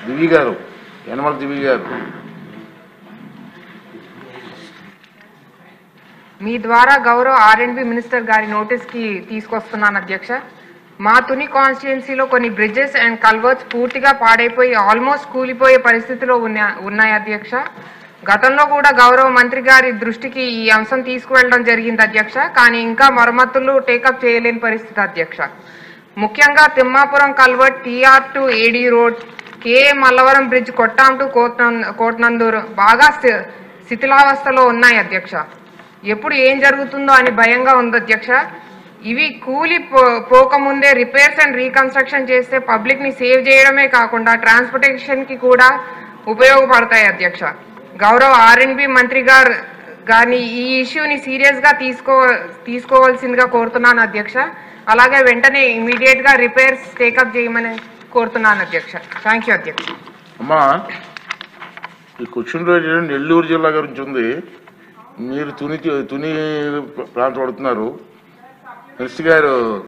దివి గారు, యనమల దివి గారు. మీ ద్వారా గౌరవ ఆర్ఎండ్బి మినిస్టర్ గారి నోటీస్కి తీసుకొస్తున్నాను అధ్యక్ష. మా తుని కాన్స్టిట్యున్సీలో కొన్ని బ్రిడ్జెస్ అండ్ కల్వర్ట్స్ పూర్తిగా పాడైపోయి ఆల్మోస్ట్ కూలిపోయే పరిస్థితిలో ఉన్నాయి అధ్యక్ష. గతంలో కూడా గౌరవ మంత్రి గారి దృష్టికి ఈ అంశం తీసుకువెళ్ళడం జరిగింది అధ్యక్ష. కానీ ఇంకా మరమ్మతులు టేకప్ చేయలేని పరిస్థితి అధ్యక్ష. ముఖ్యంగా Timmapuram culvert, TR to AD road, KA Mallavaram bridge, Kottam to Kotnandur బాగా శిథిలావస్థలో ఉన్నాయి అధ్యక్ష. ఎప్పుడు ఏం జరుగుతుందో అని భయంగా ఉంది అధ్యక్ష. ఇవి కూలి పోకముందే రిపేర్స్ అండ్ రీకన్స్ట్రక్షన్ చేస్తే పబ్లిక్ ని సేవ్ చేయడమే కాకుండా ట్రాన్స్పోర్టేషన్ కి కూడా ఉపయోగపడతాయి అధ్యక్ష. గౌరవ ఆర్ఎండ్బి మంత్రి గారిని ఈ ఇష్యూని సీరియస్ గా తీసుకోవాల్సిందిగా కోరుతున్నాను అధ్యక్ష. అలాగే వెంటనే ఇమీడియట్ గా రిపేర్స్ టేకప్ చేయమని కోరుతున్నాను అధ్యక్ష. థ్యాంక్ యూ అధ్యక్ష. అమ్మా, ఈ క్వశ్చన్ రోజు నెల్లూరు జిల్లా గురించి ఉంది. మీరు తుని ప్రాంతం పడుతున్నారు. మినిస్టర్ గారు